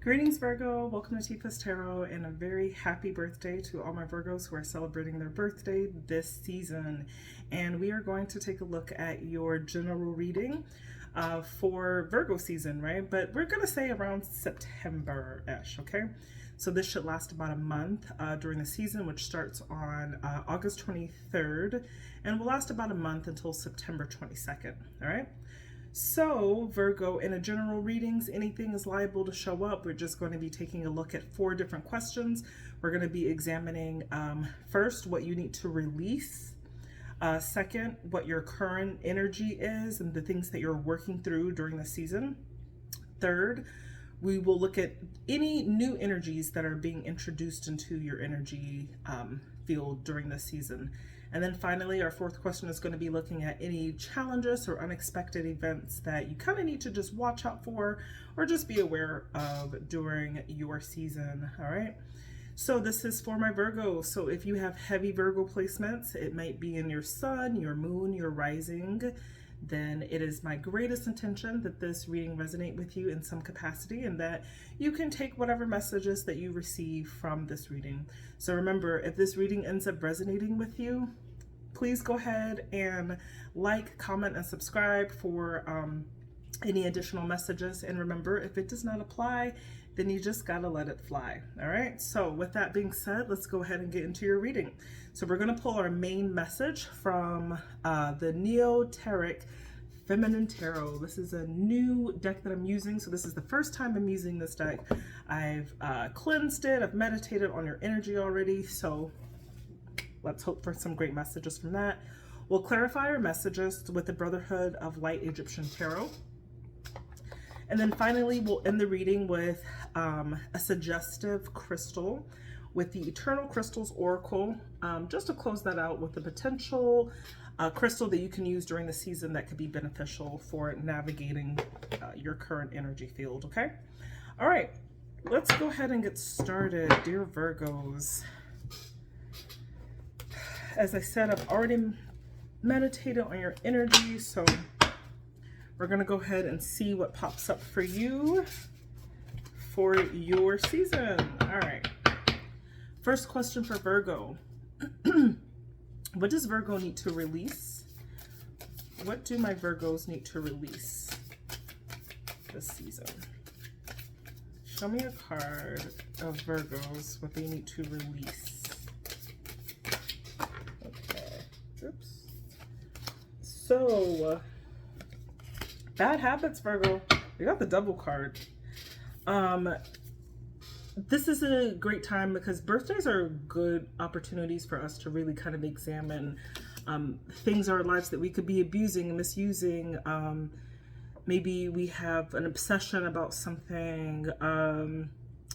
Greetings, Virgo. Welcome to Tifa's Tarot, and a very happy birthday to all my Virgos who are celebrating their birthday this season. And we are going to take a look at your general reading for Virgo season, right? But we're going to say around September-ish, okay? So this should last about a month during the season, which starts on August 23rd and will last about a month until September 22nd, all right? So, Virgo, in a general readings, anything is liable to show up. We're just going to be taking a look at 4 different questions. We're going to be examining first, what you need to release. Second, what your current energy is and the things that you're working through during the season. Third, we will look at any new energies that are being introduced into your energy field during this season. And then finally, our 4th question is going to be looking at any challenges or unexpected events that you kind of need to just watch out for or just be aware of during your season. All right. So this is for my Virgo. So if you have heavy Virgo placements, it might be in your sun, your moon, your rising, then it is my greatest intention that this reading resonate with you in some capacity and that you can take whatever messages that you receive from this reading. So remember, if this reading ends up resonating with you, please go ahead and like, comment, and subscribe for any additional messages. And remember, if it does not apply, then you just gotta let it fly. All right, so with that being said, let's go ahead and get into your reading. So we're gonna pull our main message from the Neoteric Feminine Tarot. This is a new deck that I'm using, so this is the first time I'm using this deck. I've cleansed it, I've meditated on your energy already, so let's hope for some great messages from that. We'll clarify our messages with the Brotherhood of Light Egyptian Tarot. And then finally, we'll end the reading with a suggestive crystal with the Eternal Crystals Oracle, just to close that out with a potential crystal that you can use during the season that could be beneficial for navigating your current energy field, okay? All right, let's go ahead and get started, dear Virgos. As I said, I've already meditated on your energy, so we're going to go ahead and see what pops up for you for your season. All right. First question for Virgo. What does Virgo need to release? What do my Virgos need to release this season? Show me a card of Virgos, what they need to release. Okay. Oops. So, bad habits, Virgo. You got the Devil card. This is a great time because birthdays are good opportunities for us to really kind of examine things in our lives that we could be abusing and misusing. Maybe we have an obsession about something,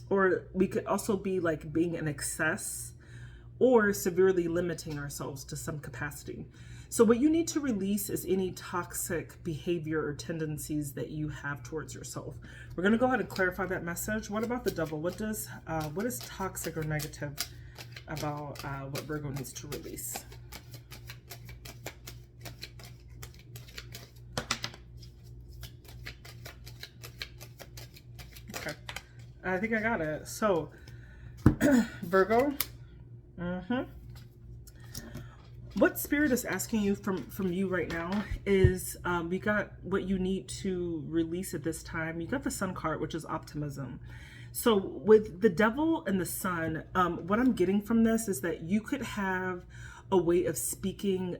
or we could also be like being in excess or severely limiting ourselves to some capacity. So what you need to release is any toxic behavior or tendencies that you have towards yourself. We're going to go ahead and clarify that message. What about the Devil? What is toxic or negative about what Virgo needs to release? Okay, I think I got it. So Virgo, what Spirit is asking you from you right now is we got what you need to release at this time. You got the Sun card, which is optimism. So with the Devil and the Sun, what I'm getting from this is that you could have a way of speaking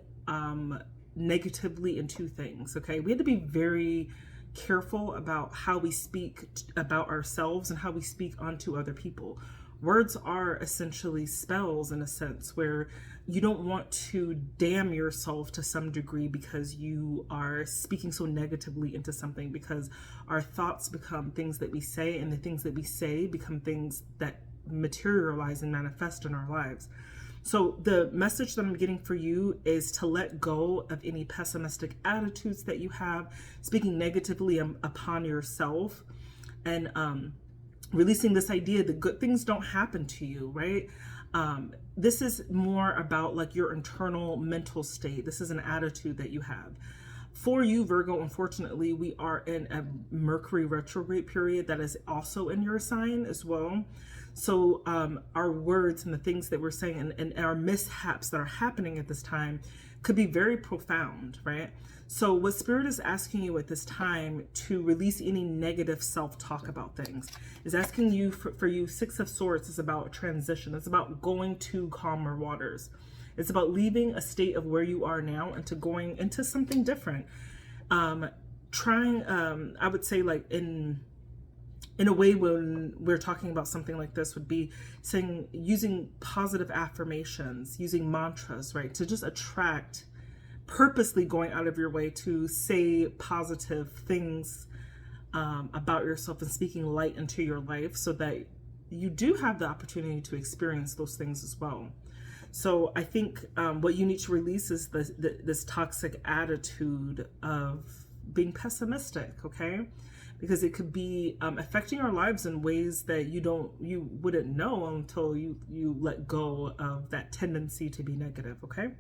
negatively into things, okay? We have to be very careful about how we speak about ourselves and how we speak onto other people. Words are essentially spells in a sense where you don't want to damn yourself to some degree because you are speaking so negatively into something, because our thoughts become things that we say, and the things that we say become things that materialize and manifest in our lives. So the message that I'm getting for you is to let go of any pessimistic attitudes that you have, speaking negatively upon yourself, and releasing this idea that good things don't happen to you, right? This is more about like your internal mental state. This is an attitude that you have. For you, Virgo, unfortunately, we are in a Mercury retrograde period that is also in your sign as well. So our words and the things that we're saying and our mishaps that are happening at this time could be very profound, right? So what Spirit is asking you at this time to release any negative self-talk about things is asking you for you, Six of Swords is about transition. It's about going to calmer waters. It's about leaving a state of where you are now and to going into something different. Trying, I would say, like in a way, when we're talking about something like this, would be saying, using positive affirmations, using mantras, right? To just attract, purposely going out of your way to say positive things about yourself and speaking light into your life so that you do have the opportunity to experience those things as well. So I think what you need to release is this toxic attitude of being pessimistic, okay? Because it could be affecting our lives in ways that you wouldn't know until you let go of that tendency to be negative, okay?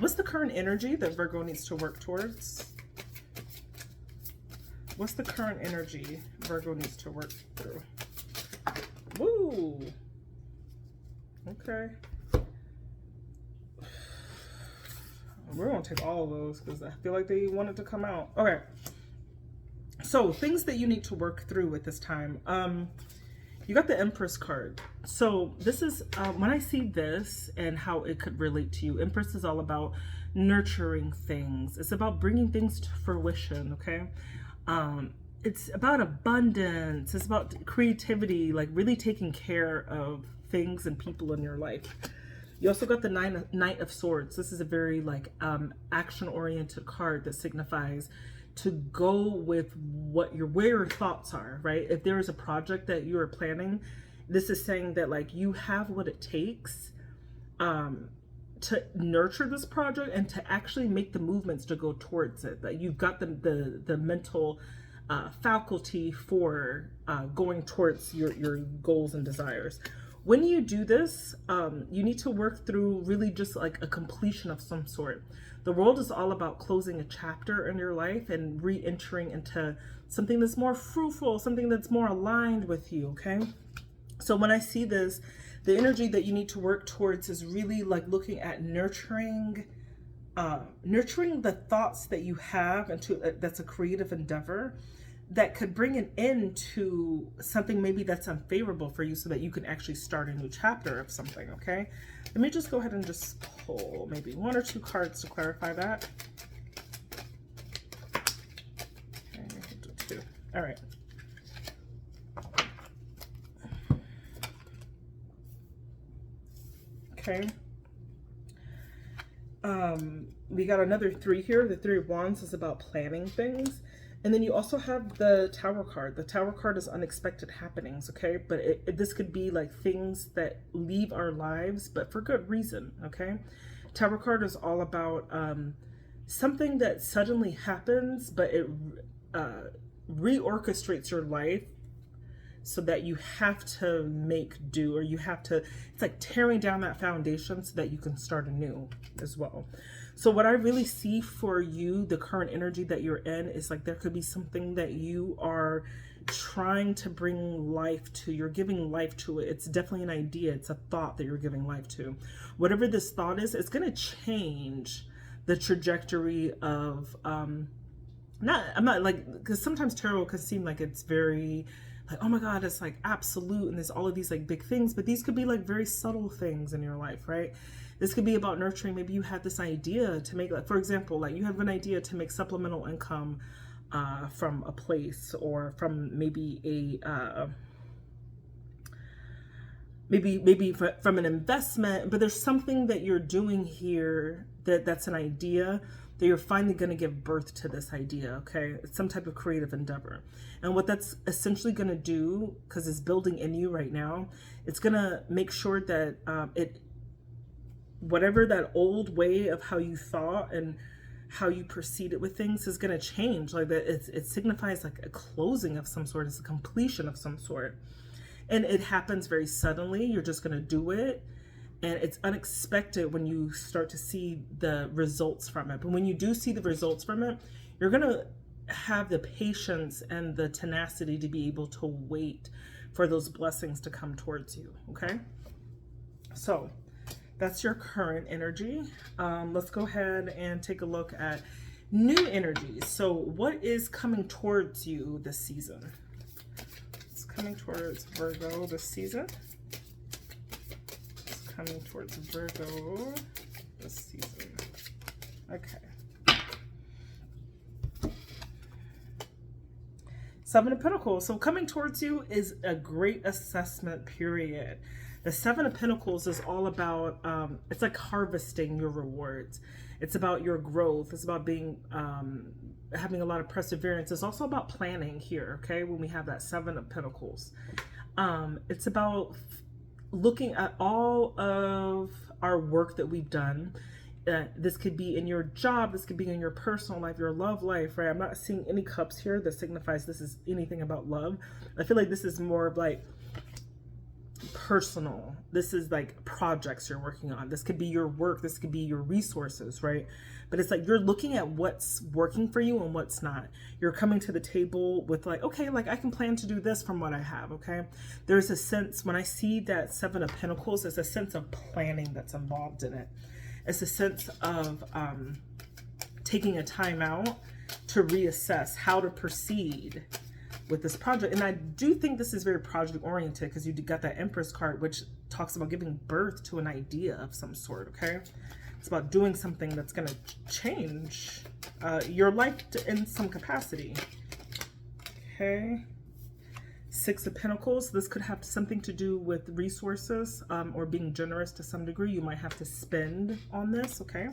What's the current energy that Virgo needs to work towards? What's the current energy Virgo needs to work through? Woo! Okay. We're going to take all of those because I feel like they wanted to come out. Okay. So, things that you need to work through at this time. You got the Empress card. So, this is, when I see this and how it could relate to you, Empress is all about nurturing things. It's about bringing things to fruition, okay? It's about abundance. It's about creativity, like really taking care of things and people in your life. You also got the Knight of Swords. This is a very like action-oriented card that signifies to go with where your thoughts are, right? If there is a project that you are planning, this is saying that like you have what it takes to nurture this project and to actually make the movements to go towards it. That you've got the mental faculty for going towards your goals and desires. When you do this, you need to work through really just like a completion of some sort. The world is all about closing a chapter in your life and re-entering into something that's more fruitful, something that's more aligned with you, okay? So when I see this, the energy that you need to work towards is really like looking at nurturing the thoughts that you have into that's a creative endeavor that could bring an end to something maybe that's unfavorable for you so that you can actually start a new chapter of something, okay? Let me just go ahead and just pull maybe one or two cards to clarify that. Okay, two. All right. Okay. We got another three here. The Three of Wands is about planning things. And then you also have the Tower card. The Tower card is unexpected happenings, okay? But this could be like things that leave our lives, but for good reason, okay? Tower card is all about something that suddenly happens, but it reorchestrates your life so that you have to make do, or you have to, it's like tearing down that foundation so that you can start anew as well. So what I really see for you, the current energy that you're in, is like there could be something that you are trying to bring life to. You're giving life to it. It's definitely an idea. It's a thought that you're giving life to. Whatever this thought is, it's going to change the trajectory of, I'm not like, because sometimes tarot can seem like it's very, like, oh my God, it's like absolute and there's all of these like big things, but these could be like very subtle things in your life, right? This could be about nurturing. Maybe you had this idea to make, like, for example, like you have an idea to make supplemental income from a place or from maybe from an investment, but there's something that you're doing here that's an idea that you're finally going to give birth to this idea, okay? It's some type of creative endeavor. And what that's essentially going to do, because it's building in you right now, it's going to make sure that whatever that old way of how you thought and how you proceeded with things is going to change. Like that, it signifies like a closing of some sort. It's a completion of some sort. And it happens very suddenly. You're just going to do it. And it's unexpected when you start to see the results from it. But when you do see the results from it, you're going to have the patience and the tenacity to be able to wait for those blessings to come towards you. Okay. So that's your current energy. Let's go ahead and take a look at new energies. So what is coming towards you this season? It's coming towards Virgo this season. Coming towards Virgo this season. Okay. Seven of Pentacles. So coming towards you is a great assessment period. The Seven of Pentacles is all about, it's like harvesting your rewards. It's about your growth. It's about being, having a lot of perseverance. It's also about planning here, okay? When we have that Seven of Pentacles. It's about looking at all of our work that we've done. This could be in your job, this could be in your personal life, your love life, right? I'm not seeing any cups here that signifies this is anything about love. I feel like this is more of like personal. This is like projects you're working on. This could be your work, this could be your resources, right? But it's like you're looking at what's working for you and what's not. You're coming to the table with like, okay, like I can plan to do this from what I have, okay? There's a sense, when I see that Seven of Pentacles, there's a sense of planning that's involved in it. It's a sense of taking a time out to reassess how to proceed with this project. And I do think this is very project oriented because you got that Empress card, which talks about giving birth to an idea of some sort, okay? It's about doing something that's going to change your life in some capacity. Okay. Six of Pentacles. This could have something to do with resources or being generous to some degree. You might have to spend on this, okay?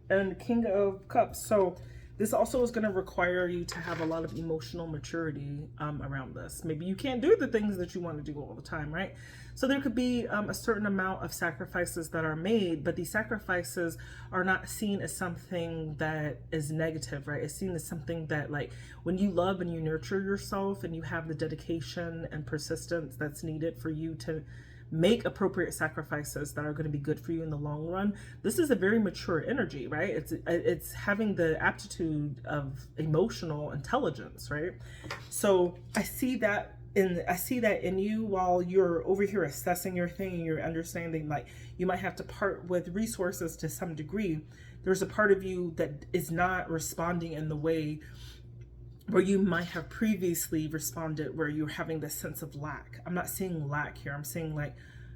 And King of Cups. So this also is going to require you to have a lot of emotional maturity around this. Maybe you can't do the things that you want to do all the time, right? So there could be a certain amount of sacrifices that are made, but these sacrifices are not seen as something that is negative, right? It's seen as something that, like, when you love and you nurture yourself and you have the dedication and persistence that's needed for you to make appropriate sacrifices that are going to be good for you in the long run. This is a very mature energy, right? It's having the aptitude of emotional intelligence, right? So I see that in you while you're over here assessing your thing and you're understanding, like, you might have to part with resources to some degree. There's a part of you that is not responding in the way where you might have previously responded, where you're having this sense of lack. I'm not seeing lack here. I'm seeing like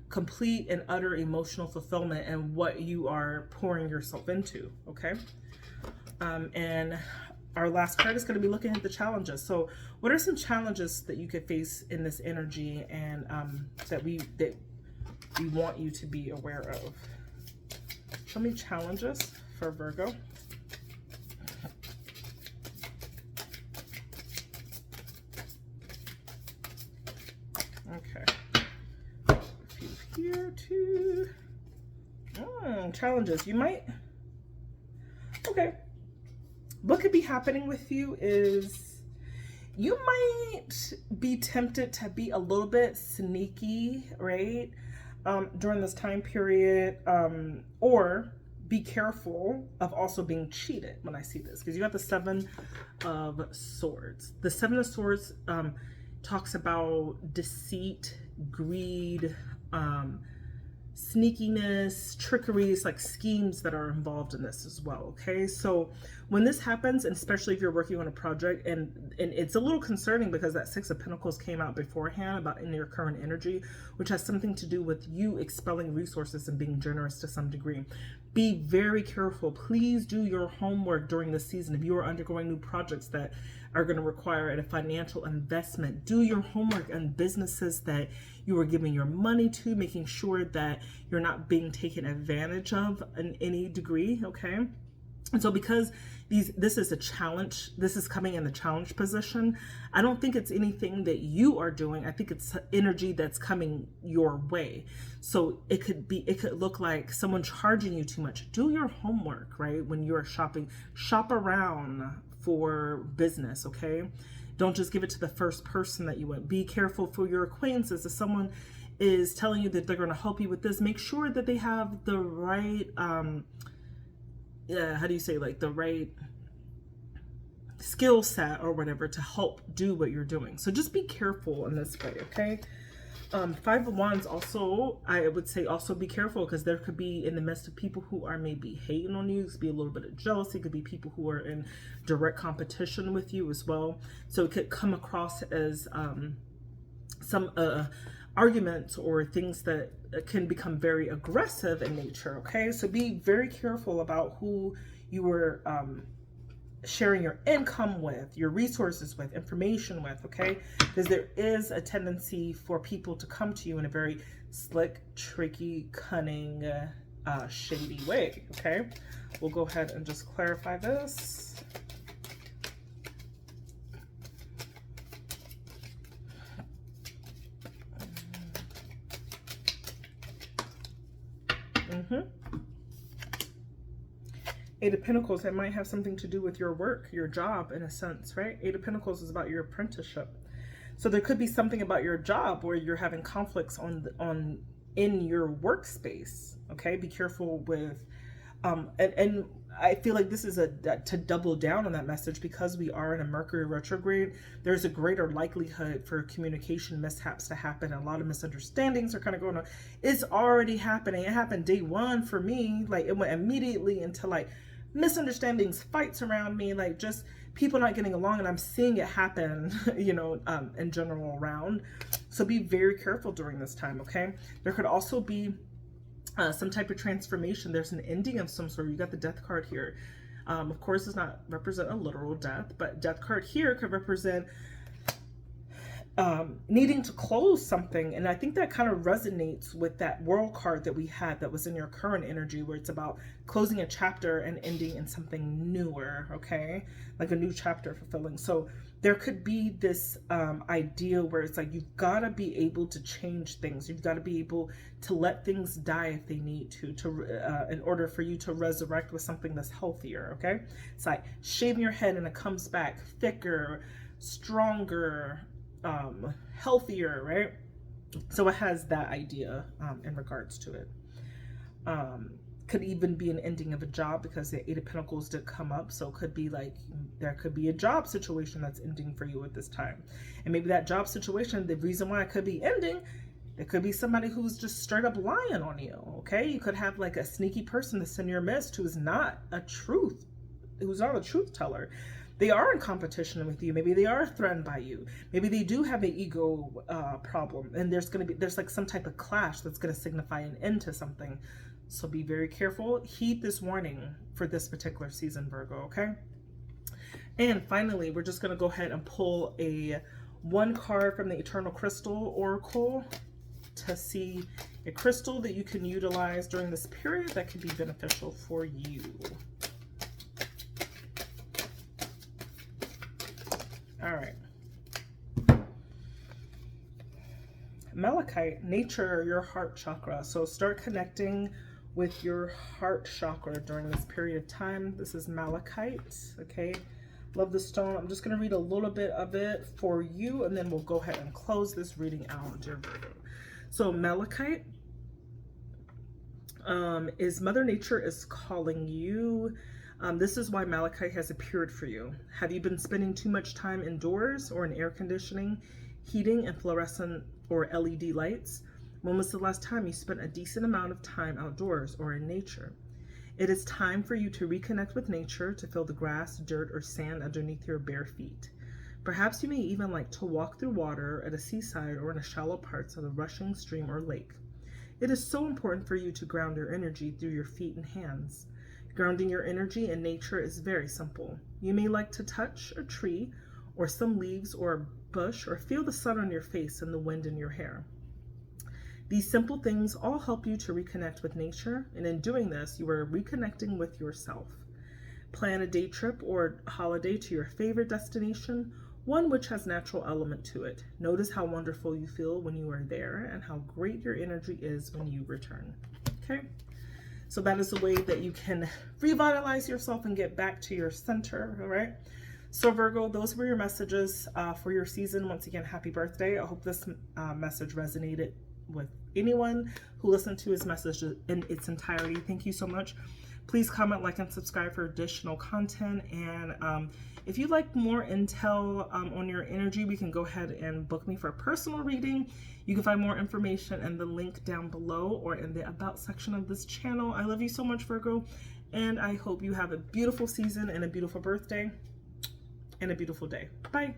complete and utter emotional fulfillment and what you are pouring yourself into, okay? And our last card is going to be looking at the challenges. So what are some challenges that you could face in this energy and that we want you to be aware of? Show me challenges for Virgo. Okay. A few here too. Challenges. You might. Okay. What could be happening with you is you might be tempted to be a little bit sneaky, right? During this time period, or be careful of also being cheated when I see this, because you got the Seven of Swords. The Seven of Swords talks about deceit, greed, sneakiness, trickeries, like schemes that are involved in this as well, okay? So when this happens, and especially if you're working on a project, and it's a little concerning because that Six of Pentacles came out beforehand about in your current energy, which has something to do with you expelling resources and being generous to some degree. Be very careful. Please do your homework during this season. If you are undergoing new projects that are going to require a financial investment, do your homework on businesses that you are giving your money to, making sure that you're not being taken advantage of in any degree, okay? And so because this is a challenge, this is coming in the challenge position, I don't think it's anything that you are doing. I think it's energy that's coming your way. So it could look like someone charging you too much. Do your homework, right? When you're shopping, shop around for business, okay? Don't just give it to the first person that you want. Be careful for your acquaintances. If someone is telling you that they're going to help you with this, make sure that they have the right, how do you say, like the right skill set or whatever to help do what you're doing. So just be careful in this way, okay? Five of Wands also, I would say also be careful, because there could be in the midst of people who are maybe hating on you. It could be a little bit of jealousy. It could be people who are in direct competition with you as well. So it could come across as some arguments or things that can become very aggressive in nature, okay? So be very careful about who you are sharing your income with, your resources with, information with, okay? Because there is a tendency for people to come to you in a very slick, tricky, cunning, shady way, okay? We'll go ahead and just clarify this. Eight of Pentacles, that might have something to do with your work, your job in a sense, right? Eight of Pentacles is about your apprenticeship. So there could be something about your job where you're having conflicts in your workspace, okay? Be careful with, and I feel like this is to double down on that message, because we are in a Mercury retrograde. There's a greater likelihood for communication mishaps to happen. A lot of misunderstandings are kind of going on. It's already happening. It happened day one for me. Like it went immediately into like misunderstandings, fights around me, like just people not getting along, and I'm seeing it happen, you know, in general around. So be very careful during this time, okay? There could also be some type of transformation. There's an ending of some sort. You got the Death card here. Of course, does not represent a literal death, but Death card here could represent needing to close something. And I think that kind of resonates with that World card that we had that was in your current energy, where it's about closing a chapter and ending in something newer, okay? Like a new chapter fulfilling. So there could be this idea where it's like you've got to be able to change things. You've got to be able to let things die if they need to in order for you to resurrect with something that's healthier, okay? It's like shaving your head and it comes back thicker, stronger, healthier, right? So it has that idea in regards to it. Could even be an ending of a job, because the Eight of Pentacles did come up. So it could be like there could be a job situation that's ending for you at this time. And maybe that job situation, the reason why it could be ending, it could be somebody who's just straight up lying on you, okay? You could have like a sneaky person that's in your midst who's not a truth teller. They are in competition with you. Maybe they are threatened by you. Maybe they do have an ego problem, and there's like some type of clash that's going to signify an end to something. So be very careful. Heed this warning for this particular season, Virgo, okay? And finally, we're just going to go ahead and pull one card from the Eternal Crystal Oracle to see a crystal that you can utilize during this period that can be beneficial for you. All right. Malachite, nature, your heart chakra. So start connecting with your heart chakra during this period of time. This is malachite, okay? Love the stone. I'm just going to read a little bit of it for you, and then we'll go ahead and close this reading out, dear Virgo. So malachite is Mother Nature is calling you. This is why malachite has appeared for you. Have you been spending too much time indoors or in air conditioning, heating, and fluorescent or LED lights? When was the last time you spent a decent amount of time outdoors or in nature? It is time for you to reconnect with nature, to feel the grass, dirt, or sand underneath your bare feet. Perhaps you may even like to walk through water at a seaside or in the shallow parts of a rushing stream or lake. It is so important for you to ground your energy through your feet and hands. Grounding your energy in nature is very simple. You may like to touch a tree or some leaves or a bush, or feel the sun on your face and the wind in your hair. These simple things all help you to reconnect with nature, and in doing this, you are reconnecting with yourself. Plan a day trip or holiday to your favorite destination, one which has natural element to it. Notice how wonderful you feel when you are there and how great your energy is when you return. Okay? So that is a way that you can revitalize yourself and get back to your center, all right? So Virgo, those were your messages for your season. Once again, happy birthday. I hope this message resonated with anyone who listened to his message in its entirety. Thank you so much. Please comment, like, and subscribe for additional content. And if you'd like more intel on your energy, we can go ahead and book me for a personal reading. You can find more information in the link down below or in the About section of this channel. I love you so much, Virgo, and I hope you have a beautiful season and a beautiful birthday and a beautiful day. Bye.